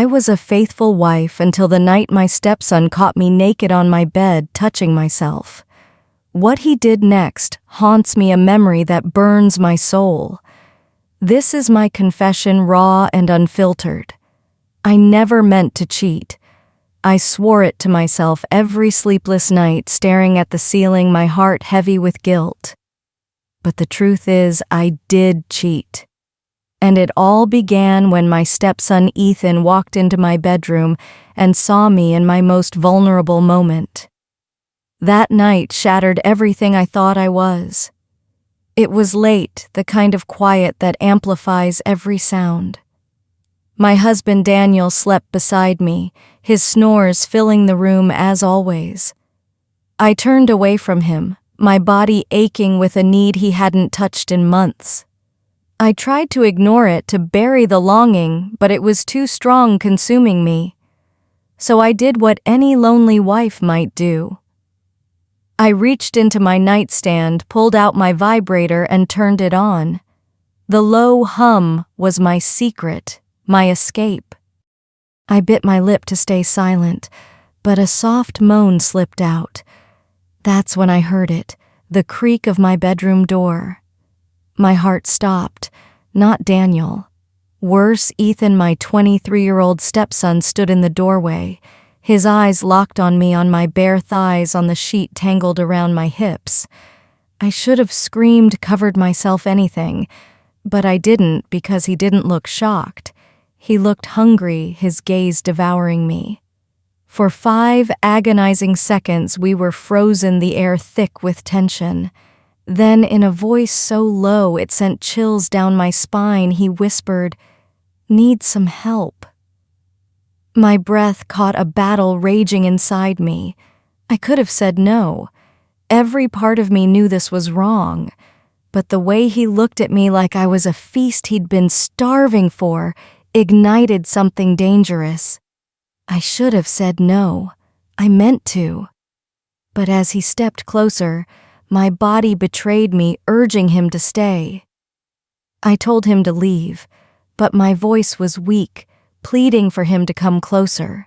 I was a faithful wife until the night my stepson caught me naked on my bed, touching myself. What he did next haunts me, a memory that burns my soul. This is my confession, raw and unfiltered. I never meant to cheat. I swore it to myself every sleepless night, staring at the ceiling, my heart heavy with guilt. But the truth is, I did cheat. And it all began when my stepson Ethan walked into my bedroom and saw me in my most vulnerable moment. That night shattered everything I thought I was. It was late, the kind of quiet that amplifies every sound. My husband Daniel slept beside me, his snores filling the room as always. I turned away from him, my body aching with a need he hadn't touched in months. I tried to ignore it, to bury the longing, but it was too strong, consuming me. So I did what any lonely wife might do. I reached into my nightstand, pulled out my vibrator, and turned it on. The low hum was my secret, my escape. I bit my lip to stay silent, but a soft moan slipped out. That's when I heard it, the creak of my bedroom door. My heart stopped. Not Daniel. Worse, Ethan, my 23-year-old stepson, stood in the doorway, his eyes locked on me, on my bare thighs, on the sheet tangled around my hips. I should have screamed, covered myself, anything, but I didn't, because he didn't look shocked. He looked hungry, his gaze devouring me. For 5 agonizing seconds we were frozen, the air thick with tension. Then, in a voice so low it sent chills down my spine, he whispered, "Need some help." My breath caught a battle raging inside me. I could have said no. Every part of me knew this was wrong. But the way he looked at me, like I was a feast he'd been starving for, ignited something dangerous. I should have said no. I meant to. But as he stepped closer, my body betrayed me, urging him to stay. I told him to leave, but my voice was weak, pleading for him to come closer.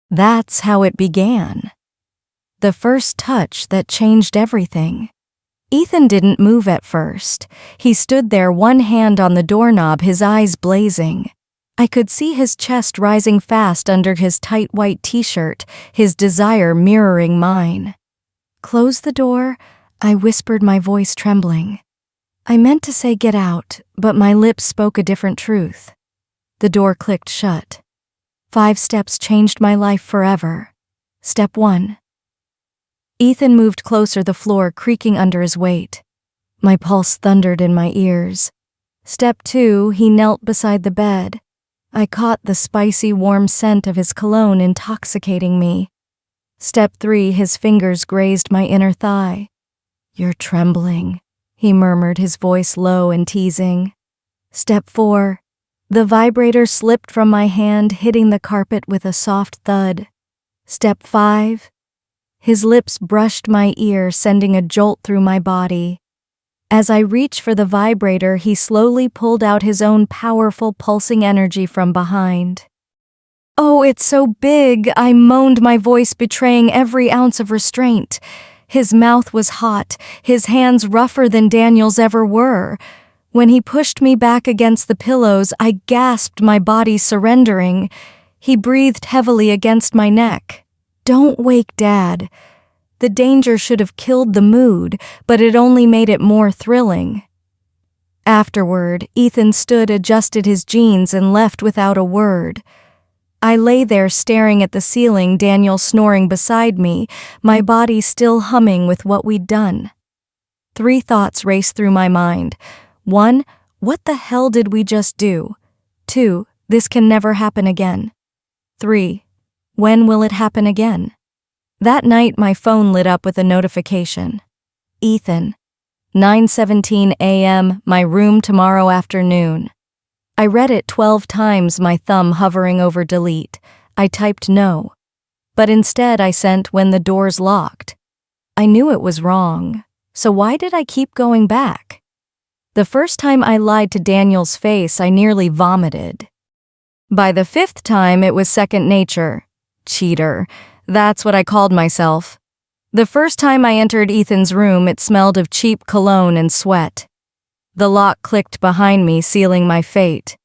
That's how it began. The first touch that changed everything. Ethan didn't move at first. He stood there, one hand on the doorknob, his eyes blazing. I could see his chest rising fast under his tight white t-shirt, his desire mirroring mine. "Close the door," I whispered, my voice trembling. I meant to say "get out," but my lips spoke a different truth. The door clicked shut. 5 steps changed my life forever. Step 1. Ethan moved closer, the floor creaking under his weight. My pulse thundered in my ears. Step 2, he knelt beside the bed. I caught the spicy, warm scent of his cologne intoxicating me. Step 3, his fingers grazed my inner thigh. "You're trembling," he murmured, his voice low and teasing. Step 4, the vibrator slipped from my hand, hitting the carpet with a soft thud. Step 5, his lips brushed my ear, sending a jolt through my body. As I reached for the vibrator, he slowly pulled out his own powerful, pulsing energy from behind. "Oh, it's so big," I moaned, my voice betraying every ounce of restraint. His mouth was hot, his hands rougher than Daniel's ever were. When he pushed me back against the pillows, I gasped, my body surrendering. He breathed heavily against my neck. "Don't wake Dad." The danger should have killed the mood, but it only made it more thrilling. Afterward, Ethan stood, adjusted his jeans, and left without a word. I lay there staring at the ceiling, Daniel snoring beside me, my body still humming with what we'd done. 3 thoughts raced through my mind. 1, what the hell did we just do? 2, this can never happen again. 3, when will it happen again? That night, my phone lit up with a notification. "Ethan, 9:17 a.m., my room tomorrow afternoon." I read it 12 times, my thumb hovering over delete. I typed no. But instead I sent "when the door's locked." I knew it was wrong. So why did I keep going back? The first time I lied to Daniel's face, I nearly vomited. By the fifth time, it was second nature. Cheater. That's what I called myself. The first time I entered Ethan's room, it smelled of cheap cologne and sweat. The lock clicked behind me, sealing my fate.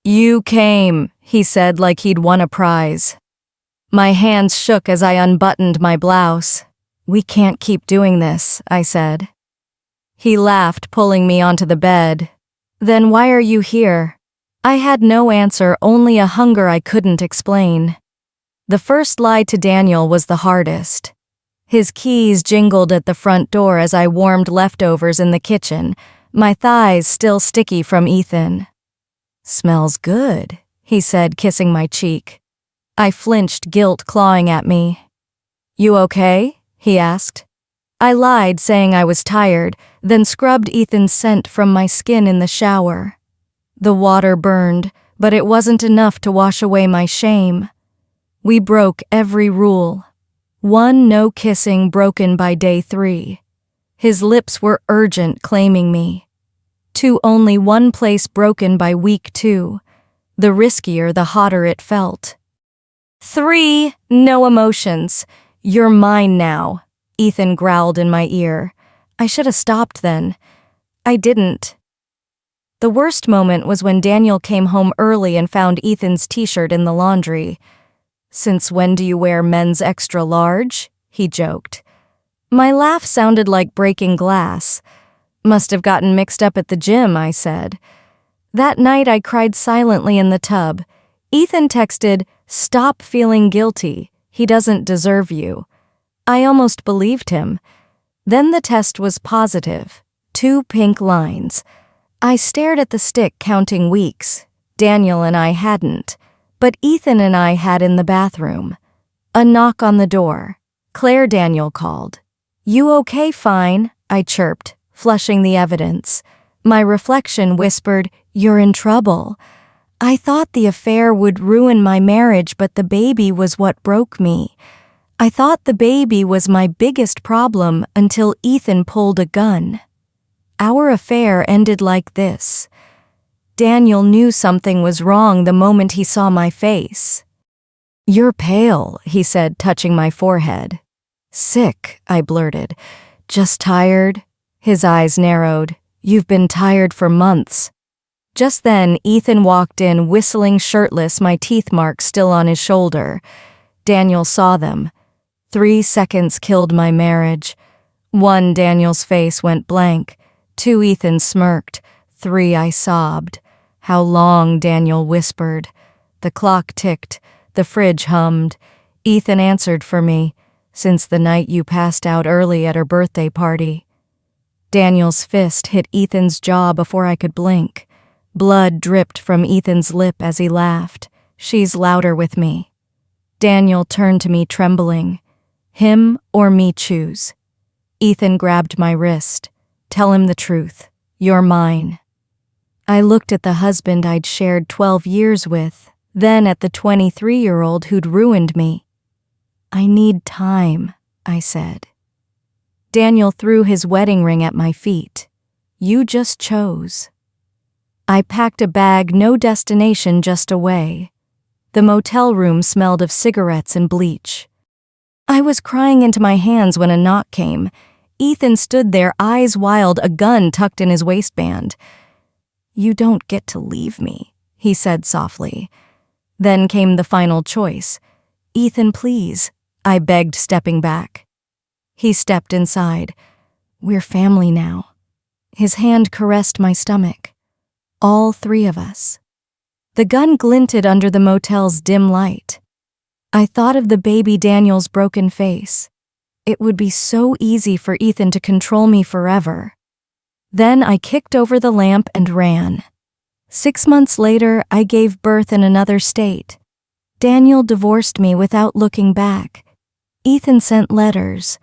"You came," he said like he'd won a prize. My hands shook as I unbuttoned my blouse. "We can't keep doing this," I said. He laughed, pulling me onto the bed. "Then why are you here?" I had no answer, only a hunger I couldn't explain. The first lie to Daniel was the hardest. His keys jingled at the front door as I warmed leftovers in the kitchen, my thighs still sticky from Ethan. "Smells good," he said, kissing my cheek. I flinched, guilt clawing at me. "You okay?" he asked. I lied, saying I was tired, then scrubbed Ethan's scent from my skin in the shower. The water burned, but it wasn't enough to wash away my shame. We broke every rule. One, no kissing, broken by day 3. His lips were urgent, claiming me. 2, only one place broken by week 2. The riskier, the hotter it felt. 3, no emotions. "You're mine now," Ethan growled in my ear. I should have stopped then. I didn't. The worst moment was when Daniel came home early and found Ethan's t-shirt in the laundry. "Since when do you wear men's extra large?" he joked. My laugh sounded like breaking glass. "Must have gotten mixed up at the gym," I said. That night I cried silently in the tub. Ethan texted, "Stop feeling guilty. He doesn't deserve you." I almost believed him. Then the test was positive. 2 pink lines. I stared at the stick, counting weeks. Daniel and I hadn't, but Ethan and I had in the bathroom. A knock on the door. Claire, Daniel called. "You okay?" "Fine," I chirped, flushing the evidence. My reflection whispered, "You're in trouble." I thought the affair would ruin my marriage, but the baby was what broke me. I thought the baby was my biggest problem until Ethan pulled a gun. Our affair ended like this. Daniel knew something was wrong the moment he saw my face. "You're pale," he said, touching my forehead. "Sick," I blurted. "Just tired?" His eyes narrowed. "You've been tired for months." Just then, Ethan walked in, whistling, shirtless, my teeth marks still on his shoulder. Daniel saw them. 3 seconds killed my marriage. 1, Daniel's face went blank. 2, Ethan smirked. 3, I sobbed. "How long?" Daniel whispered. The clock ticked. The fridge hummed. Ethan answered for me. "Since the night you passed out early at her birthday party." Daniel's fist hit Ethan's jaw before I could blink. Blood dripped from Ethan's lip as he laughed. "She's louder with me." Daniel turned to me, trembling. "Him or me, choose." Ethan grabbed my wrist. "Tell him the truth. You're mine." I looked at the husband I'd shared 12 years with, then at the 23-year-old who'd ruined me. "I need time," I said. Daniel threw his wedding ring at my feet. "You just chose." I packed a bag, no destination, just away. The motel room smelled of cigarettes and bleach. I was crying into my hands when a knock came. Ethan stood there, eyes wild, a gun tucked in his waistband. "You don't get to leave me," he said softly. Then came the final choice. "Ethan, please," I begged, stepping back. He stepped inside. "We're family now." His hand caressed my stomach. All 3 of us. The gun glinted under the motel's dim light. I thought of the baby Daniel's broken face. It would be so easy for Ethan to control me forever. Then I kicked over the lamp and ran. 6 months later, I gave birth in another state. Daniel divorced me without looking back. Ethan sent letters.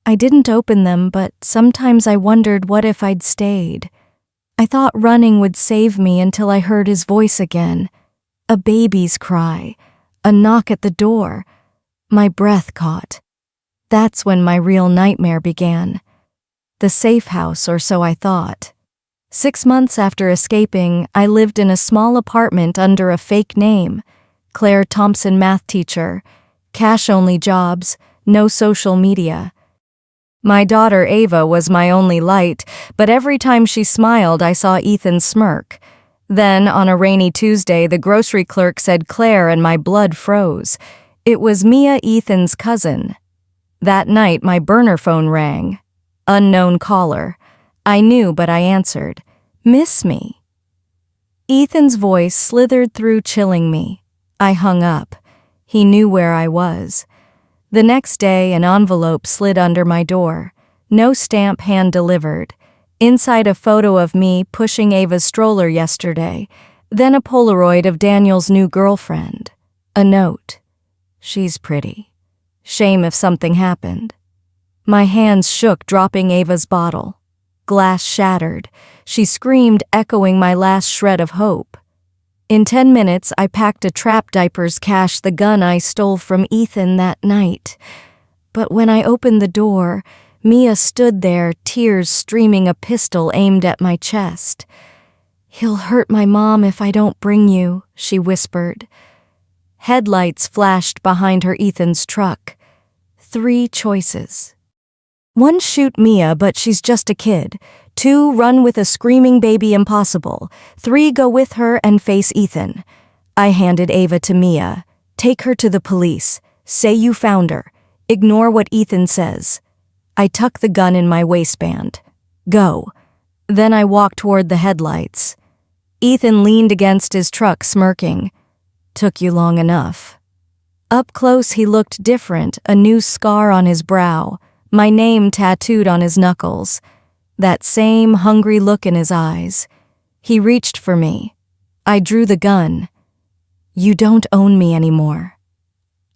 I didn't open them, but sometimes I wondered what if I'd stayed. I thought running would save me until I heard his voice again. A baby's cry. A knock at the door. My breath caught. That's when my real nightmare began. The safe house, or so I thought. 6 months after escaping, I lived in a small apartment under a fake name. Claire Thompson, math teacher. Cash-only jobs, no social media. My daughter Ava was my only light, but every time she smiled I saw Ethan smirk. Then, on a rainy Tuesday, the grocery clerk said Claire and my blood froze. It was Mia, Ethan's cousin. That night my burner phone rang. Unknown caller. I knew, but I answered. Miss me? Ethan's voice slithered through, chilling me. I hung up. He knew where I was. The next day, an envelope slid under my door. No stamp, hand-delivered. Inside, a photo of me pushing Ava's stroller yesterday. Then a Polaroid of Daniel's new girlfriend. A note. She's pretty. Shame if something happened. My hands shook, dropping Ava's bottle. Glass shattered. She screamed, echoing my last shred of hope. In 10 minutes, I packed a trap diapers, cache the gun I stole from Ethan that night. But when I opened the door, Mia stood there, tears streaming, a pistol aimed at my chest. He'll hurt my mom if I don't bring you, she whispered. Headlights flashed behind her, Ethan's truck. 3 choices. 1, shoot Mia, but she's just a kid. 2, run with a screaming baby, impossible. 3, go with her and face Ethan. I handed Ava to Mia. Take her to the police. Say you found her. Ignore what Ethan says. I tuck the gun in my waistband. Go. Then I walked toward the headlights. Ethan leaned against his truck, smirking. Took you long enough. Up close he looked different, a new scar on his brow, my name tattooed on his knuckles. That same hungry look in his eyes. He reached for me. I drew the gun. You don't own me anymore.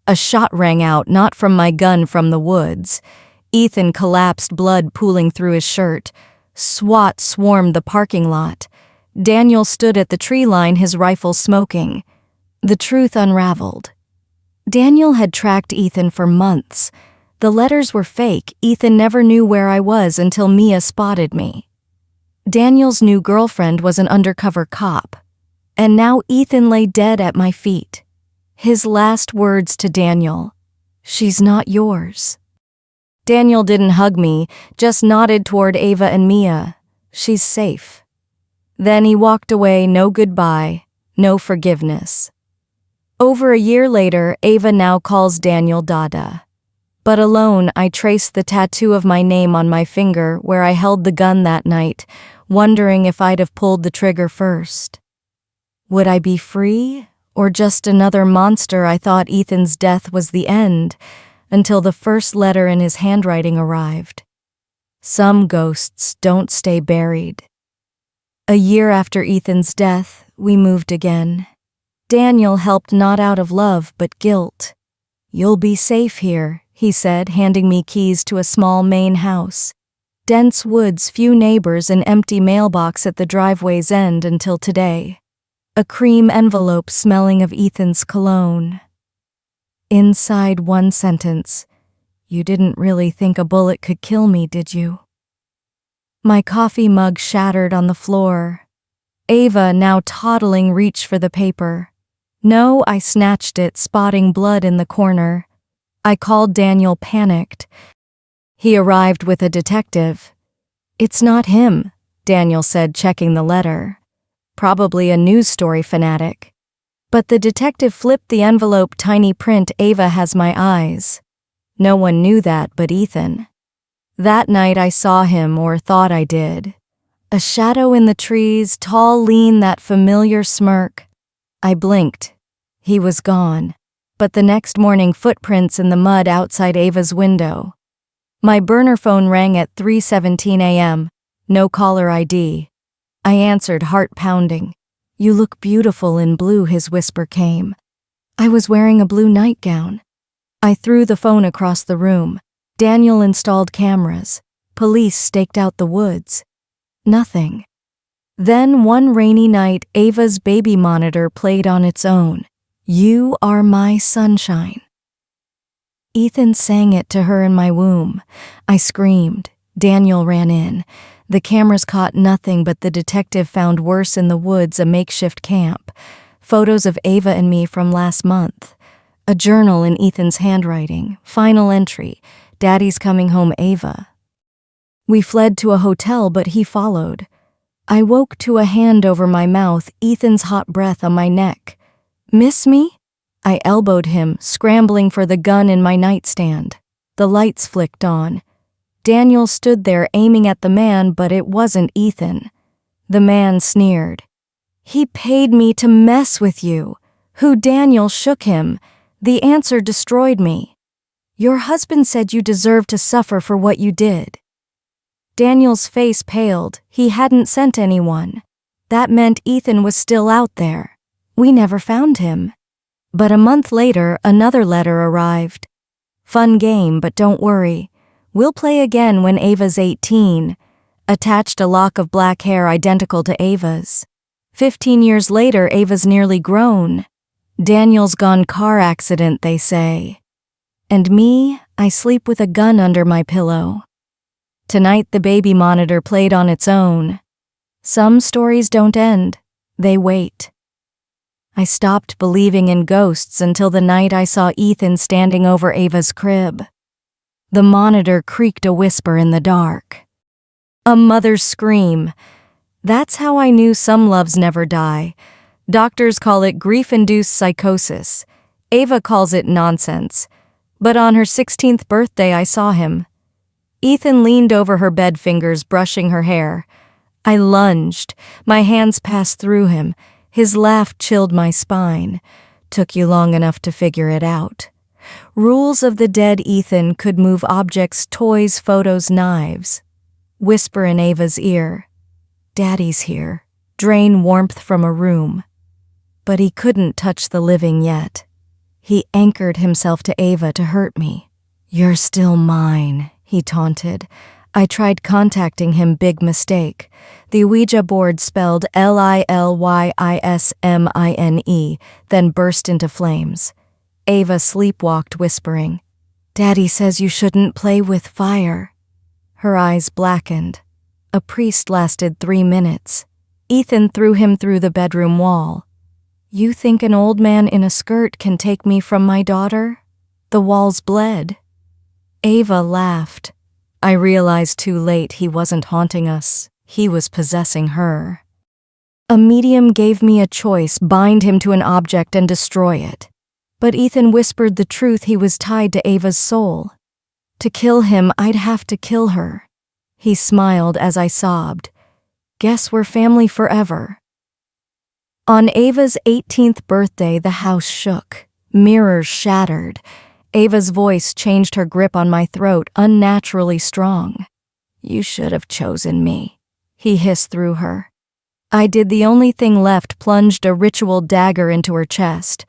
A shot rang out, not from my gun, from the woods. Ethan collapsed, blood pooling through his shirt. SWAT swarmed the parking lot. Daniel stood at the tree line, his rifle smoking. The truth unraveled. Daniel had tracked Ethan for months. The letters were fake. Ethan never knew where I was until Mia spotted me. Daniel's new girlfriend was an undercover cop. And now Ethan lay dead at my feet. His last words to Daniel, she's not yours. Daniel didn't hug me, just nodded toward Ava and Mia. She's safe. Then he walked away, no goodbye, no forgiveness. Over a year later, Ava now calls Daniel Dada. But alone, I traced the tattoo of my name on my finger where I held the gun that night, wondering if I'd have pulled the trigger first. Would I be free, or just another monster? I thought Ethan's death was the end, until the first letter in his handwriting arrived. Some ghosts don't stay buried. A year after Ethan's death, we moved again. Daniel helped, not out of love but guilt. You'll be safe here, he said, handing me keys to a small main house. Dense woods, few neighbors, an empty mailbox at the driveway's end until today. A cream envelope smelling of Ethan's cologne. Inside, one sentence. You didn't really think a bullet could kill me, did you? My coffee mug shattered on the floor. Ava, now toddling, reached for the paper. No, I snatched it, spotting blood in the corner. I called Daniel, panicked. He arrived with a detective. It's not him, Daniel said, checking the letter. Probably a news story fanatic. But the detective flipped the envelope, tiny print, Ava has my eyes. No one knew that but Ethan. That night I saw him, or thought I did. A shadow in the trees, tall, lean, that familiar smirk. I blinked. He was gone. But the next morning, footprints in the mud outside Ava's window. My burner phone rang at 3:17 a.m. No caller ID. I answered, heart pounding. You look beautiful in blue, his whisper came. I was wearing a blue nightgown. I threw the phone across the room. Daniel installed cameras. Police staked out the woods. Nothing. Then one rainy night, Ava's baby monitor played on its own. You are my sunshine. Ethan sang it to her in my womb. I screamed. Daniel ran in. The cameras caught nothing, but the detective found worse in the woods, a makeshift camp. Photos of Ava and me from last month. A journal in Ethan's handwriting. Final entry, Daddy's coming home, Ava. We fled to a hotel, but he followed. I woke to a hand over my mouth, Ethan's hot breath on my neck. Miss me? I elbowed him, scrambling for the gun in my nightstand. The lights flicked on. Daniel stood there aiming at the man, but it wasn't Ethan. The man sneered. He paid me to mess with you. Who? Daniel shook him. The answer destroyed me. Your husband said you deserved to suffer for what you did. Daniel's face paled. He hadn't sent anyone. That meant Ethan was still out there. We never found him. But a month later, another letter arrived. Fun game, but don't worry. We'll play again when Ava's 18. Attached a lock of black hair identical to Ava's. 15 years later, Ava's nearly grown. Daniel's gone car accident, they say. And me, I sleep with a gun under my pillow. Tonight the baby monitor played on its own. Some stories don't end, they wait. I stopped believing in ghosts until the night I saw Ethan standing over Ava's crib. The monitor creaked, a whisper in the dark. A mother's scream. That's how I knew some loves never die. Doctors call it grief-induced psychosis. Ava calls it nonsense. But on her 16th birthday I saw him. Ethan leaned over her bed, fingers brushing her hair. I lunged. My hands passed through him. His laugh chilled my spine. Took you long enough to figure it out. Rules of the dead. Ethan could move objects, toys, photos, knives. Whisper in Ava's ear. Daddy's here. Drain warmth from a room. But he couldn't touch the living yet. He anchored himself to Ava to hurt me. You're still mine, he taunted. I tried contacting him, big mistake. The Ouija board spelled Lilysmine, then burst into flames. Ava sleepwalked, whispering, Daddy says you shouldn't play with fire. Her eyes blackened. A priest lasted 3 minutes. Ethan threw him through the bedroom wall. You think an old man in a skirt can take me from my daughter? The walls bled. Ava laughed. I realized too late he wasn't haunting us. He was possessing her. A medium gave me a choice, bind him to an object and destroy it. But Ethan whispered the truth, he was tied to Ava's soul. To kill him, I'd have to kill her. He smiled as I sobbed. Guess we're family forever. On Ava's 18th birthday, the house shook. Mirrors shattered. Ava's voice changed, her grip on my throat unnaturally strong. You should have chosen me, he hissed through her. I did. The only thing left, plunged a ritual dagger into her chest.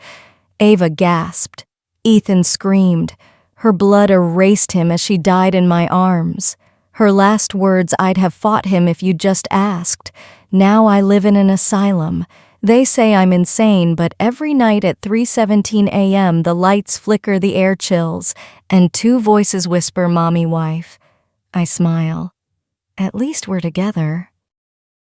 Ava gasped. Ethan screamed. Her blood erased him as she died in my arms. Her last words, I'd have fought him if you'd just asked. Now I live in an asylum. They say I'm insane, but every night at 3:17 a.m. the lights flicker, the air chills, and 2 voices whisper, Mommy, wife. I smile. At least we're together.